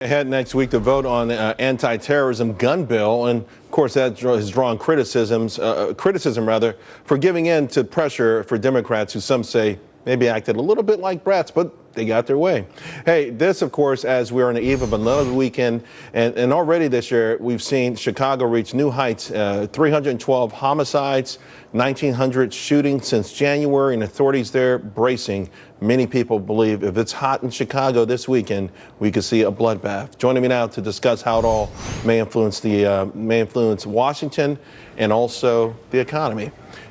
Ahead next week to vote on the anti-terrorism gun bill, and of course that has drawn criticism for giving in to pressure for Democrats who some say maybe acted a little bit like brats, but they got their way. Hey, this of course as we're on the eve of another weekend, and already this year we've seen Chicago reach new heights, 312 homicides, 1,900 shootings since January, and authorities there bracing. Many people believe if it's hot in Chicago this weekend, we could see a bloodbath. Joining me now to discuss how it all may influence Washington and also the economy,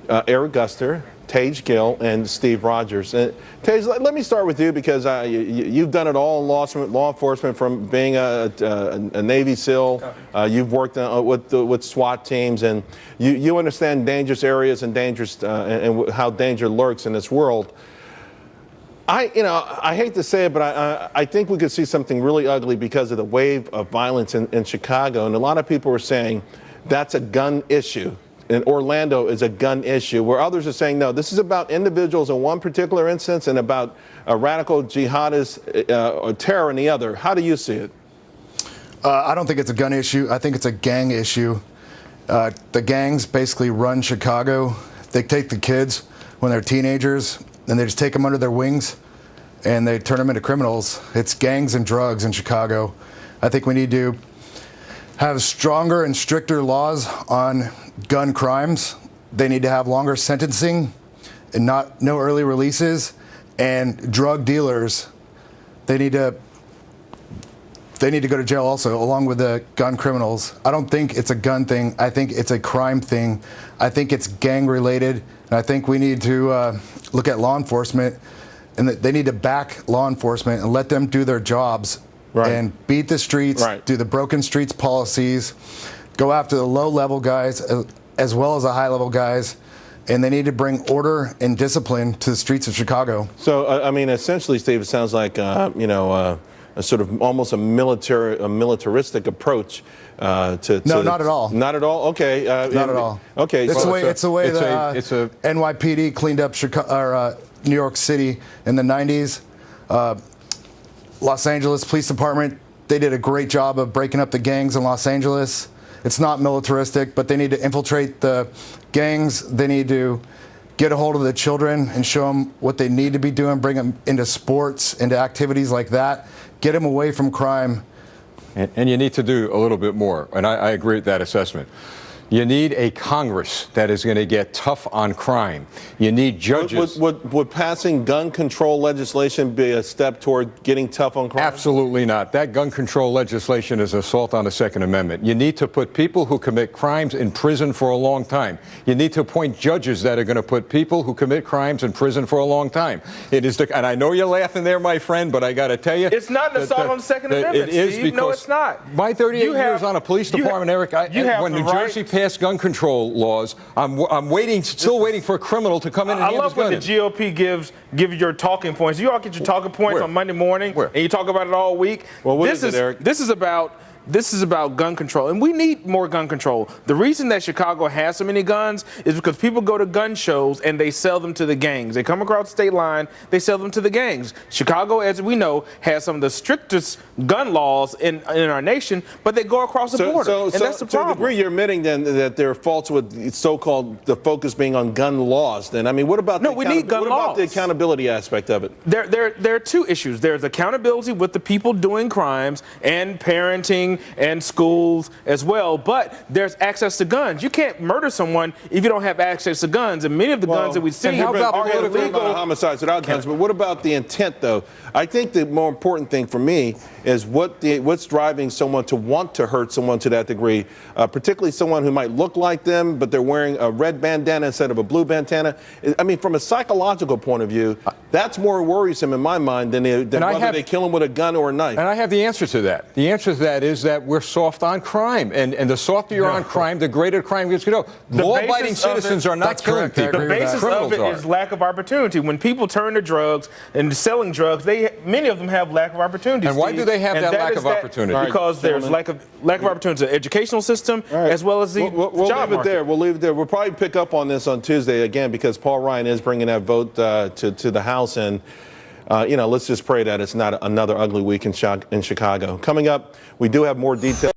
Eric Guster, Tage Gill, and Steve Rogers. Tage, let me start with you because you've done it all in law enforcement, from being a Navy SEAL. You've worked with SWAT teams, and you understand dangerous areas and and how danger lurks in this world. I hate to say it, but I think we could see something really ugly because of the wave of violence in Chicago. And a lot of people are saying that's a gun issue. And Orlando is a gun issue, where others are saying, no, this is about individuals in one particular instance and about a radical jihadist terror in the other. How do you see it? I don't think it's a gun issue. I think it's a gang issue. The gangs basically run Chicago. They take the kids when they're teenagers, and they just take them under their wings, and they turn them into criminals. It's gangs and drugs in Chicago. I think we need to have stronger and stricter laws on gun crimes. They need to have longer sentencing and no early releases. And drug dealers, they need to go to jail also, along with the gun criminals. I don't think it's a gun thing. I think it's a crime thing. I think it's gang related. And I think we need to look at law enforcement, and they need to back law enforcement and let them do their jobs. Right. And beat the streets, right. Do the broken streets policies, go after the low-level guys as well as the high-level guys, and they need to bring order and discipline to the streets of Chicago. So, I mean, essentially, Steve, it sounds like, a sort of almost a militaristic approach to. No, not at all. Not at all? Okay. Not at all. Okay. It's the way the NYPD cleaned up New York City in the 90s. Los Angeles Police Department, they did a great job of breaking up the gangs in Los Angeles. It's not militaristic, but they need to infiltrate the gangs. They need to get a hold of the children and show them what they need to be doing, bring them into sports, into activities like that, get them away from crime. And you need to do a little bit more, and I agree with that assessment. You need a Congress that is going to get tough on crime. You need judges. Would passing gun control legislation be a step toward getting tough on crime? Absolutely not. That gun control legislation is assault on the Second Amendment. You need to put people who commit crimes in prison for a long time. You need to appoint judges that are going to put people who commit crimes in prison for a long time. It is and I know you're laughing there, my friend, but I got to tell you, it's not an assault on the Second Amendment. It is, Steve. because no, it's not. My 38 years on a police department, Eric, when New Jersey passed gun control laws, I'm still waiting for a criminal to come in and hand his gun. I love when the GOP give your talking points. You all get your talking points on Monday morning, and you talk about it all week. Well, what is it, Eric? This is about gun control, and we need more gun control. The reason that Chicago has so many guns is because people go to gun shows and they sell them to the gangs. They come across the state line, they sell them to the gangs. Chicago, as we know, has some of the strictest gun laws in our nation, but they go across the border, and that's the problem. To a degree, you're admitting then that there are faults with so-called the focus being on gun laws. Then, I mean, what about we need gun laws. What about the accountability aspect of it? There are two issues. There's accountability with the people doing crimes and parenting and schools as well, but there's access to guns. You can't murder someone if you don't have access to guns, and many of the guns that we see are illegal homicides without guns. But what about the intent, though? I think the more important thing for me is what's driving someone to want to hurt someone to that degree, particularly someone who might look like them, but they're wearing a red bandana instead of a blue bandana. I mean, from a psychological point of view, that's more worrisome in my mind than whether they kill him with a gun or a knife. And I have the answer to that. The answer to that is that we're soft on crime. And the softer you're on crime, the greater crime gets to go. Law-abiding citizens are not killing people. The basis of it is lack of opportunity. When people turn to drugs and selling drugs, many of them have lack of opportunity. And why do they have that lack of opportunity? Because there's lack of opportunity in the educational system as well as the job market. We'll leave it there. We'll probably pick up on this on Tuesday again because Paul Ryan is bringing that vote to the House. And let's just pray that it's not another ugly week in Chicago. Coming up, we do have more details.